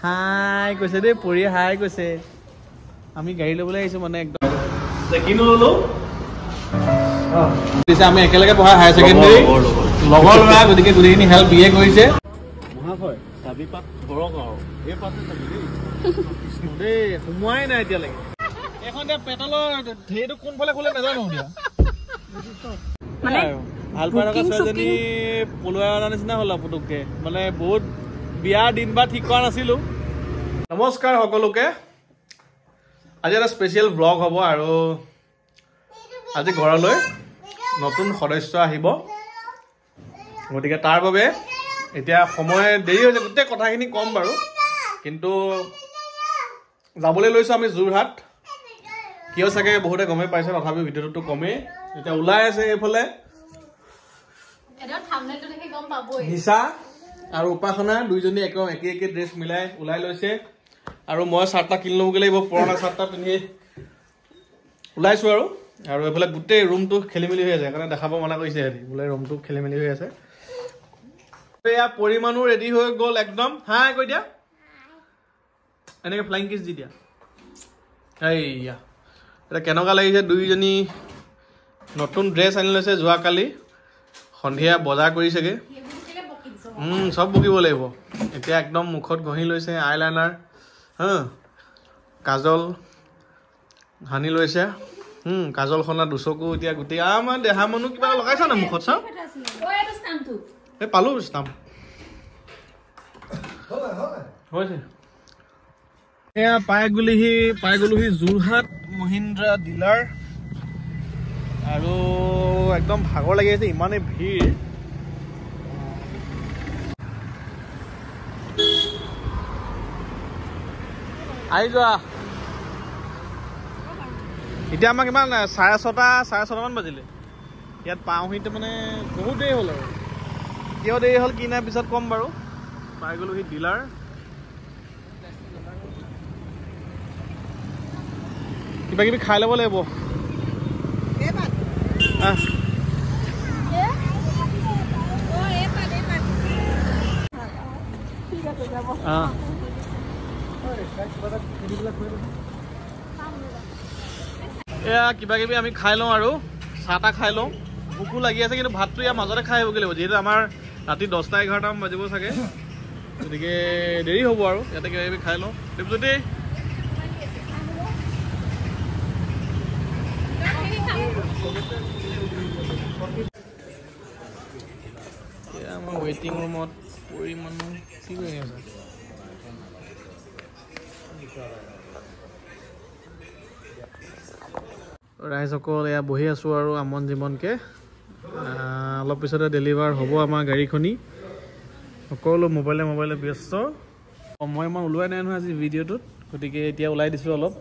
হাই কৈছে দেই পৰি হাই কৈছে আমি গাড়ী ল'বলৈ আহিছো মানে একদম কিনো ললো আমি একেলগে পঢ়া হায়াৰ ছেকেণ্ডেৰী লগৰ ল'ৰা গতিকে গোটেইখিনি হেল্প বিয়ে কৰিছে সোমোৱাই নাই এতিয়ালৈকে এখন এতিয়া পেট্ৰলৰ হেৰিটো কোনফালে খোলে নাজানো এতিয়া ভাল পাই থকা ছোৱালীজনী পলুৱাই অনা নিচিনা হ'ল পুতুককে মানে বহুত বিয়াৰ দিন বাৰ ঠিক কৰা নাছিলো নমস্কাৰ সকলোকে আজি এটা স্পেচিয়েল ব্লগ হ'ব আৰু আজি ঘৰলৈ নতুন সদস্য আহিব গতিকে তাৰ বাবে এতিয়া সময় দেৰি হৈছে গোটেই কথাখিনি কম বাৰু কিন্তু যাবলৈ লৈছো আমি যোৰহাট কিয় চাগে বহুতে গমে পাইছে তথাপিও ভিডিঅ'টো কমেই এতিয়া ওলাই আছে এইফালে নিশা আৰু উপাসনা দুইজনী একে ড্ৰেছ মিলাই ওলাই লৈছে আৰু মই চাৰ্টটা কিনি ল'বগৈ লাগিব পুৰণা চাৰ্টটা পিন্ধি ওলাইছো আৰু এইফালে গোটেই ৰুমটো খেলি মেলি হৈ আছে সেইকাৰণে দেখাব মানা কৰিছে সিহঁতি বোলে ৰুমটো খেলি মেলি হৈ আছে এয়া পৰিমাণো ৰেডি হৈ গ'ল একদম হাই কৈ দিয়া এনেকে ফ্লাইং কিছ দি দিয়া এইয়া এটা কেনেকুৱা লাগিছে দুইজনী নতুন ড্ৰেছ আনি লৈছে যোৱাকালি সন্ধিয়া বজাৰ কৰিছেগে চব বকিব লাগিব এতিয়া একদম মুখত ঘঁহি লৈছে আইলাইনাৰ কাজল সানি লৈছে কাজল সনা দুচকু এতিয়া গোটেই আমাৰ দেহা মানুহ কিবা লগাইছা না মুখত চাওঁ এই পালো ষ্টাম্প হৈছে এয়া পাই গলোহি যোৰহাট মহিন্দ্ৰা ডিলাৰ আৰু একদম ভাগৰ লাগি আছে ইমানেই ভিৰ আহি যোৱা এতিয়া আমাক ইমান 6:30 মান বাজিলে ইয়াত পাওঁহিতে মানে বহুত দেৰি হ'ল আৰু কিয় দেৰি হ'ল কি নাই পিছত ক'ম বাৰু পাই গলোহি ডিলাৰ কিবা কিবি খাই ল'ব লাগিব এয়া কিবা কিবি আমি খাই লওঁ আৰু চাহ তাহ খাই লওঁ ভোকো লাগি আছে কিন্তু ভাতটো ইয়াৰ মাজতে খাই আহিবগৈ লাগিব যিহেতু আমাৰ ৰাতি 10-11 মান বাজিব চাগে গতিকে দেৰি হ'ব আৰু ইয়াতে কিবা কিবি খাই লওঁ যদি আমাৰ ৱেইটিং ৰুমত পৰি মানুহ কি কৰি আছে ৰাইজসকল এয়া বহি আছোঁ আৰু আমন জিমনকৈ অলপ পিছতে ডেলিভাৰ হ'ব আমাৰ গাড়ীখনি সকলো মোবাইলে ব্যস্ত মই ইমান ওলোৱাই নাই নহয় আজি ভিডিঅ'টোত গতিকে এতিয়া ওলাই দিছোঁ অলপ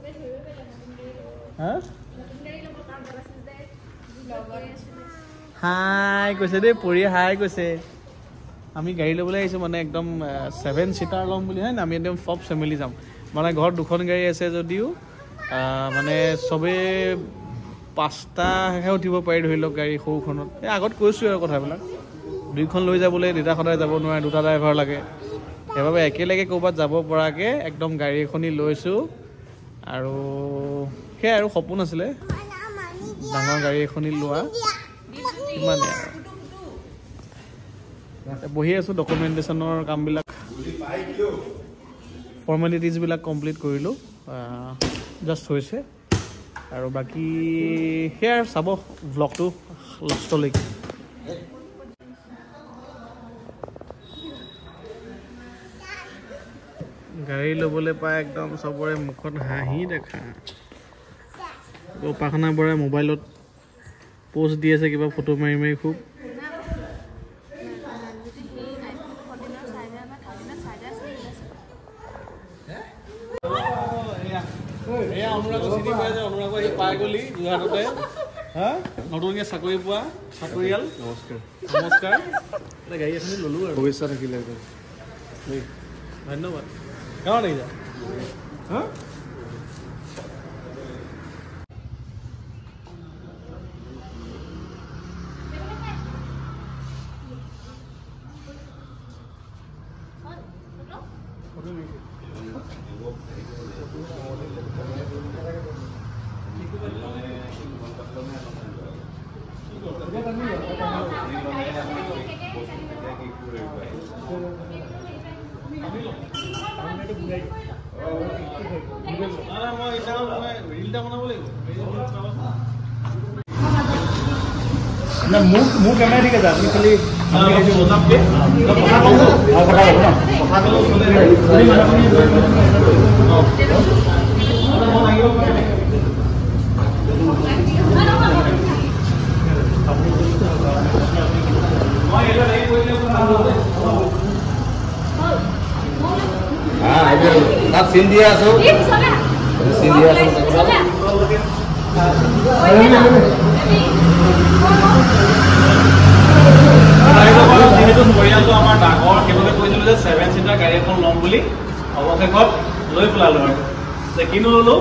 হাই কৈছে দেই পৰি হাই কৈছে আমি গাড়ী ল'বলৈ আহিছোঁ মানে একদম 7 ছিটাৰ ল'ম বুলি হয় না আমি একদম চব ফেমিলি যাম মানে ঘৰত দুখন গাড়ী আছে যদিও মানে চবেই 5টাহে উঠিব পাৰি ধৰি লওক গাড়ী সৰুখনত এই আগত কৈছোঁ আৰু কথাবিলাক 2খন লৈ যাবলৈ দেউতা সদায় যাব নোৱাৰে 2টা ড্ৰাইভাৰ লাগে সেইবাবে একেলগে ক'ৰবাত যাব পৰাকৈ একদম গাড়ী এখনি লৈছোঁ আৰু সেয়াই আৰু সপোন আছিলে ডাঙৰ গাড়ী এখনি লোৱা ইমানে বহি আছোঁ ডকুমেণ্টেশ্যনৰ কামবিলাক ফৰ্মেলিটিজবিলাক কমপ্লিট কৰিলোঁ জাষ্ট হৈছে আৰু বাকী সেয়াই চাব ভ্লগটো লাষ্টলৈকে গাড়ী ল'বলৈ পাই একদম চবৰে মুখত হাঁহি দেখা উপাসনা বৰাই মোবাইলত পোষ্ট দি আছে কিবা ফটো মাৰি খুব অনুৰাগ আহি পাই গলি যোৰহাটতে নতুনকৈ চাকৰি পোৱা চাকৰিয়াল নমস্কাৰ গাড়ী এখনি ল'লোঁ আৰু ভৱিষ্যত থাকিলে ধন্যবাদ কেমন লাগিছে मुंह कैमरा ठीक है आपने खाली सिंधिया যিহেতু পৰিয়ালটো আমাৰ ডাঙৰ সেইবাবে কৈছিলোঁ যে 7 চিটাৰ গাড়ী এখন ল'ম বুলি অৱশেষত লৈ পেলালোঁ আৰু যে কিনো ল'লোঁ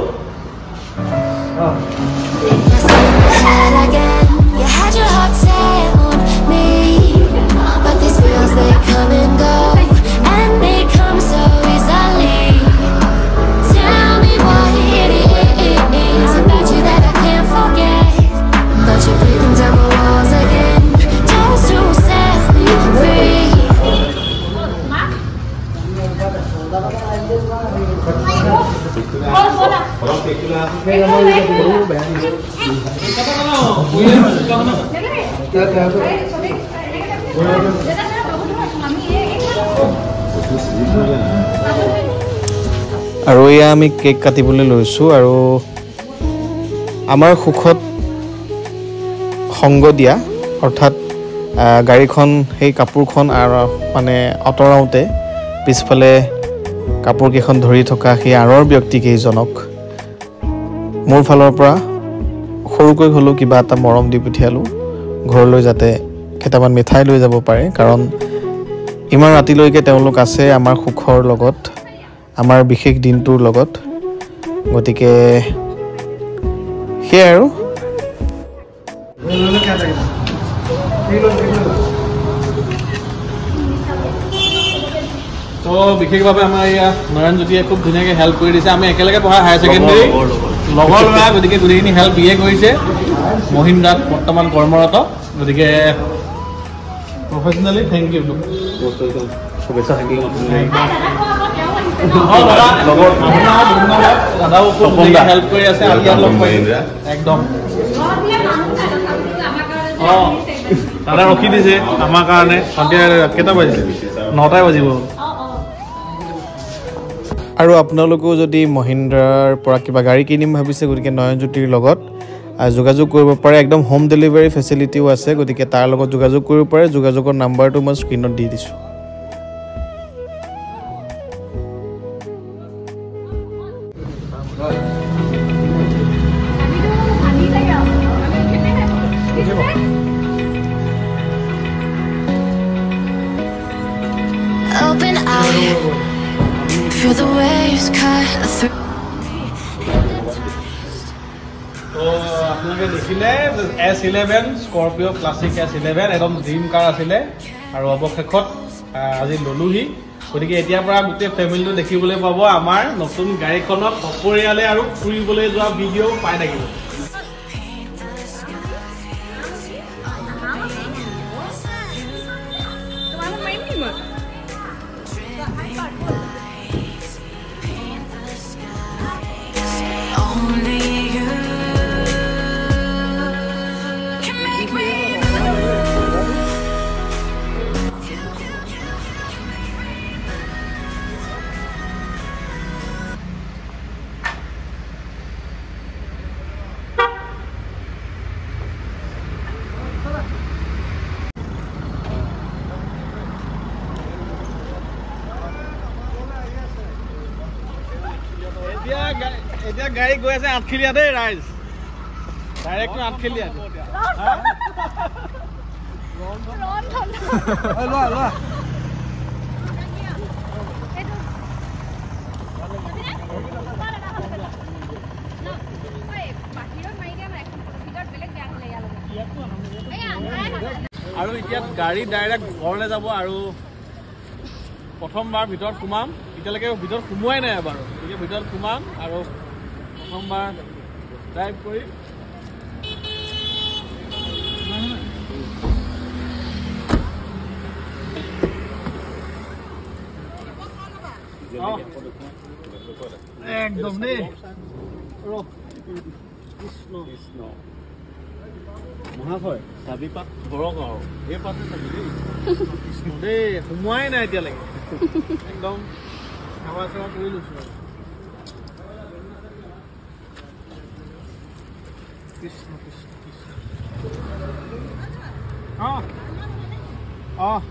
আৰু এয়া আমি কেক কাটিবলৈ লৈছোঁ আৰু আমাৰ সুখত সংগ দিয়া অৰ্থাৎ গাড়ীখন সেই কাপোৰখন মানে আঁতৰাওঁতে পিছফালে কাপোৰকেইখন ধৰি থকা সেই আঁৰৰ ব্যক্তিকেইজনক মোৰ ফালৰ পৰা সৰুকৈ হ'লেও কিবা এটা মৰম দি পঠিয়ালোঁ ঘৰলৈ যাতে কেইটামান মিঠাই লৈ যাব পাৰে কাৰণ ইমান ৰাতিলৈকে তেওঁলোক আছে আমাৰ সুখৰ লগত আমাৰ বিশেষ দিনটোৰ লগত গতিকে সেয়াই আৰু তো বিশেষভাৱে আমাৰ এয়া নয়নজ্যোতিয়ে খুব ধুনীয়াকৈ হেল্প কৰি দিছে আমি একেলগে পঢ়া হায়াৰ ছেকেণ্ডেৰী লগৰ ল'ৰা গতিকে গোটেইখিনি হেল্প দিয়ে কৰিছে মহিন্দ্ৰাত বৰ্তমান কৰ্মৰত গতিকে প্ৰফেচনেলি থেংক ইউ শুভেচ্ছা থাকিল দাদাও খুব হেল্প কৰি আছে একদম অঁ দাদা ৰখি দিছে আমাৰ কাৰণে সন্ধিয়া কেইটা বাজিছে 9টাই বাজিব আৰু আপোনালোকেও যদি মহিন্দ্ৰাৰ পৰা কিবা গাড়ী কিনিম ভাবিছে গতিকে নয়নজ্যোতিৰ লগত যোগাযোগ কৰিব পাৰে একদম হোম ডেলিভাৰী ফেচিলিটিও আছে গতিকে তাৰ লগত যোগাযোগ কৰিব পাৰে যোগাযোগৰ নাম্বাৰটো মই স্ক্ৰীনত দি দিছোঁ Open eye, feel the waves cut through. তো আপোনালোকে দেখিলে S11 স্কৰপিঅ' ক্লাছিক S11 একদম ড্ৰিম কাৰ আছিলে আৰু অৱশেষত আজি ল'লোহি গতিকে এতিয়াৰ পৰা গোটেই ফেমিলিটো দেখিবলৈ পাব আমাৰ নতুন গাড়ীখনত সপৰিয়ালে আৰু ফুৰিবলৈ যোৱা ভিডিঅ' পাই থাকিব Only you can make me এতিয়া গাড়ী গৈ আছে আঠখিলীয়া দেই ৰাইজ ডাইৰেক্ট আঠখিলীয়া আৰু এতিয়া গাড়ী ডাইৰেক্ট ঘৰলৈ যাব আৰু প্ৰথমবাৰ ভিতৰত সোমাম এতিয়ালৈকে ভিতৰত সোমোৱাই নাই বাৰু গতিকে ভিতৰত সোমাম আৰু প্ৰথমবাৰ ড্ৰাইভ কৰি একদম দেই কৃষ্ণ কৃষ্ণ মহাশয় চাবি পাত ধৰক আৰু এই পাতে চাবি দেই কৃষ্ণ দেই সোমোৱাই নাই এতিয়ালৈকে একদম সেৱা চেৱা কৰি লৈছোঁ আৰু কৃষ্ণ কৃষ্ণ কৃষ্ণ অঁ অঁ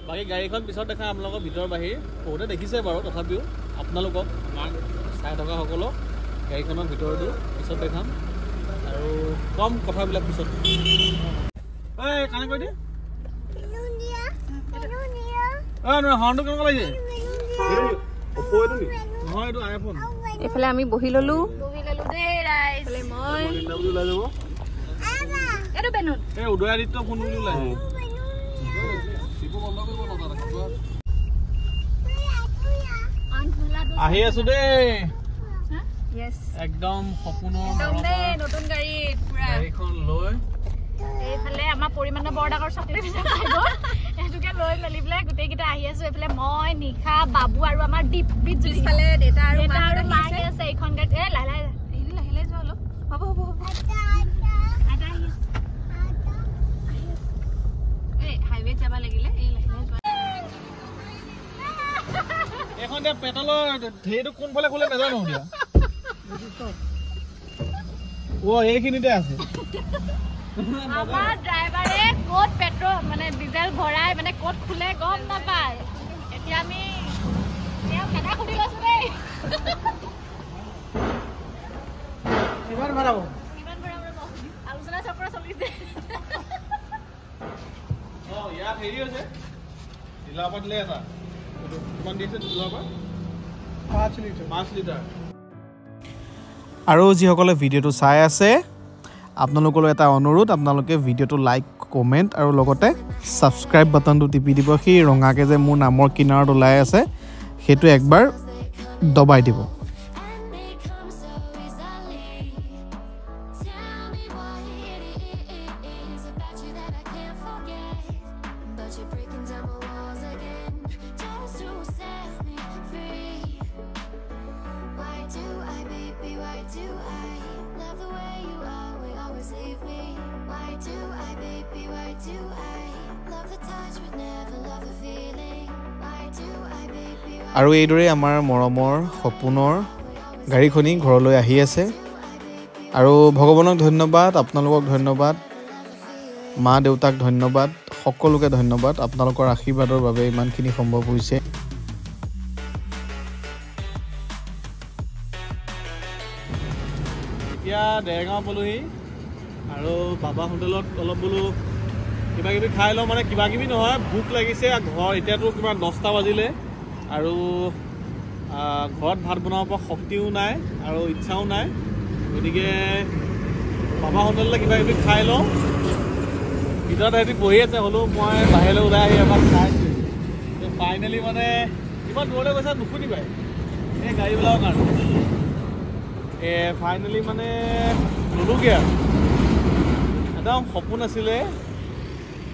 বাকী গাড়ীখন পিছত দেখা আপোনালোকৰ ভিতৰ বাহিৰ বহুতে দেখিছে বাৰু তথাপিও আপোনালোকক আমাক চাই থকাসকলক গাড়ীখনৰ ভিতৰতো পিছত দেখাম আৰু কম কথাবিলাক পিছত এই কানে কৈ দিয়ে নহয় হৰ্ণটো কেনেকুৱা লাগিছে নহয় এইটো আইফোন এইফালে আমি বহি ললো এই উদয়াদিত্য ফোন বুলি ওলাই আহি আছো দেই একদম সপোনৰ নতুন গাড়ীত গাড়ীখন লৈ এইফালে আমাৰ পৰিমাণৰ বৰ ডাঙৰ চকলেট সেইটোকে লৈ মেলি পেলাই গোটেইকেইটা আহি আছো এইফালে মই নিশা বাবু আৰু আমাৰ দীপবিত পিছফালে দেউতা আৰু মাক আছে এইখন গাড়ীত লাহে যোৱা অলপ হ'ব হাইৱেত যাব লাগিলে এই লাহে যোৱা এখন এতিয়া পেট্ৰলৰ হেৰিটো কোনফালে খোলে নাজানো এতিয়া এইখিনিতে আছে আমাৰ ড্ৰাইভাৰে ক'ত পেট্ৰল মানে ডিজেল ভৰাই মানে ক'ত খোলে গম নাপায় এতিয়া আমি খেদা সুধি লৈছো দেই কিমান ভৰাব আলোচনা চক্ৰ চলিছে ইয়াত হেৰি হৈছে জিলাপাত দিলে এটা কিমান দিছে জিলাপাত 5 লিটাৰ আৰু যিসকলে ভিডিঅ'টো চাই আছে আপোনালোকলৈ এটা অনুৰোধ আপোনালোকে ভিডিঅ'টো লাইক কমেণ্ট আৰু লগতে ছাবস্ক্ৰাইব বাটনটো টিপি দিব সেই ৰঙাকৈ যে মোৰ নামৰ কিনাৰত ওলাই আছে সেইটো একবাৰ দবাই দিব আৰু এইদৰে আমাৰ মৰমৰ সপোনৰ গাড়ীখনি ঘৰলৈ আহি আছে আৰু ভগৱানক ধন্যবাদ আপোনালোকক ধন্যবাদ মা দেউতাক ধন্যবাদ সকলোকে ধন্যবাদ আপোনালোকৰ আশীৰ্বাদৰ বাবে ইমানখিনি সম্ভৱ হৈছে এতিয়া দেৰগাঁও পালোহি আৰু বাবা হোটেলত অলপ বোলো কিবা কিবি খাই লওঁ মানে কিবা কিবি নহয় ভোক লাগিছে ঘৰ এতিয়াতো কিবা 10টা বাজিলে আৰু ঘৰত ভাত বনাব পৰা শক্তিও নাই আৰু ইচ্ছাও নাই গতিকে বাবা হোটেললৈ কিবা কিবি খাই লওঁ ভিতৰত সিহঁতি বহি আছে হ'লেও মই বাহিৰলৈ ওলাই আহি এবাৰ খাইছোঁ ফাইনেলি মানে ইমান দূৰলৈ গৈছে নুশুনিবাই এই গাড়ীবিলাকৰ কাৰণে ফাইনেলি মানে ল'লোগৈ আৰু একদম সপোন আছিলে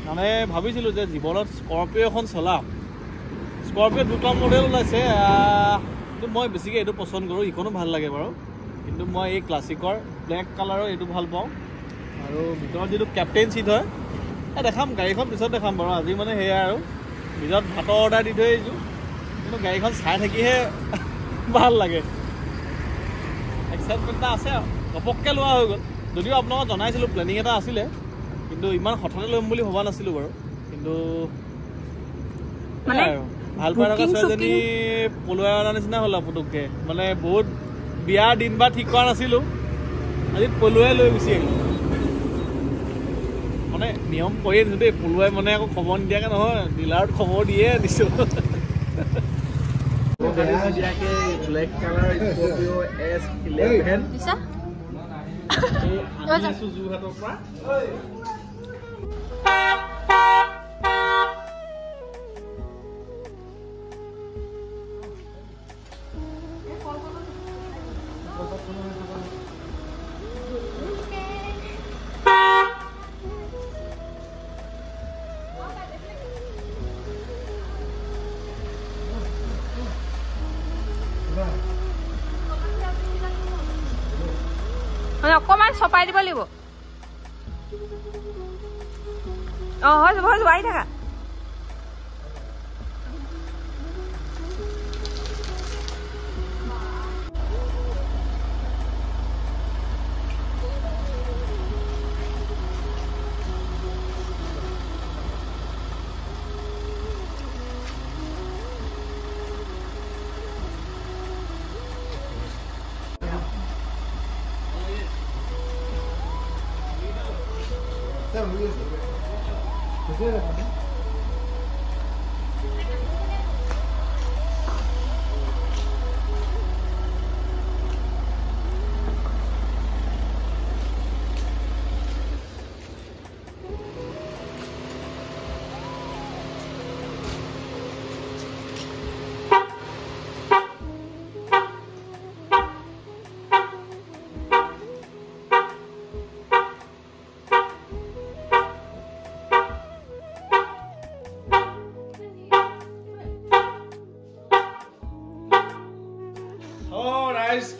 মানে ভাবিছিলোঁ যে জীৱনত স্কৰপিঅ' এখন চলাম স্কৰপিঅ' দুটা মডেল ওলাইছে কিন্তু মই বেছিকৈ এইটো পচন্দ কৰোঁ ইখনো ভাল লাগে বাৰু কিন্তু মই এই ক্লাছিকৰ ব্লেক কালাৰৰ এইটো ভাল পাওঁ আৰু ভিতৰত যিটো কেপ্টেইন ছিট হয় দেখাম গাড়ীখন পিছত দেখাম বাৰু আজি মানে সেয়া আৰু ভিতৰত ভাতৰ অৰ্ডাৰ দি থৈ আহিছোঁ কিন্তু গাড়ীখন চাই থাকিহে ভাল লাগে এক্সাইটমেণ্ট এটা আছে আৰু ঘপককৈ লোৱা হৈ গ'ল যদিও আপোনালোকক জনাইছিলোঁ প্লেনিং এটা আছিলে কিন্তু ইমান হঠাতে ল'ম বুলি ভবা নাছিলোঁ বাৰু কিন্তু ভাল পাই থকা ছোৱালীজনী পলুৱাই অনাৰ নিচিনা হ'ল আৰু পুতুককৈ মানে বহুত বিয়াৰ দিন বাৰ ঠিক কৰা নাছিলোঁ আজি পলুৱাই লৈ গুচি আহিলোঁ মানে নিয়ম কৰিয়ে দিছোঁ দেই পলুৱাই মানে আকৌ খবৰ নিদিয়াকৈ নহয় ডিলাৰত খবৰ দিয়ে দিছোঁ ব্লেক কালাৰ স্কৰ্পিঅ S11 দিছা যোৰহাটৰ পৰা অকমান চপাই দিব লাগিব হৈ যাব আহি থাকা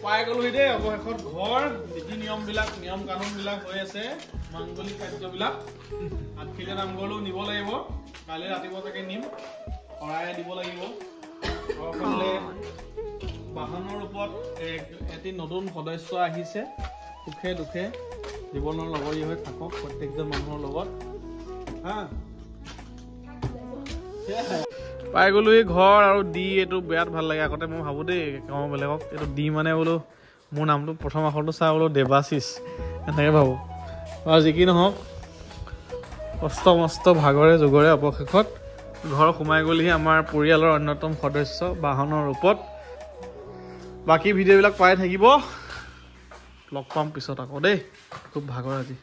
পাই গ'লো দেই অৱশেষত ঘৰ নীতি নিয়ম কানুনবিলাক হৈ আছে মাংগলিক কাৰ্যবিলাক আঠখিলীয়া নামঘৰলৈও নিব লাগিব কালি ৰাতিপুৱা তাকে নিম শৰাই দিব লাগিব বাহনৰ ওপৰত এটি নতুন সদস্য আহিছে সুখে দুখে জীৱনৰ লগৰী হৈ থাকক প্ৰত্যেকজন মানুহৰ লগত হা পাই গ'লো এই ঘৰ আৰু দি এইটো বিৰাট ভাল লাগে আগতে মই ভাবোঁ দেই কওঁ বেলেগক এইটো দি মানে বোলো মোৰ নামটো প্ৰথম আখৰটো চাই বোলো দেৱাশিষ এনেকৈ ভাবোঁ আৰু যি কি নহওক কষ্ট মষ্ট ভাগৰে যুগৰে অৱশেষত ঘৰ সোমাই গ'লেহি আমাৰ পৰিয়ালৰ অন্যতম সদস্য বাহনৰ ৰূপত বাকী ভিডিঅ'বিলাক পাই থাকিব লগ পাম পিছত আকৌ দেই খুব ভাগৰ আজি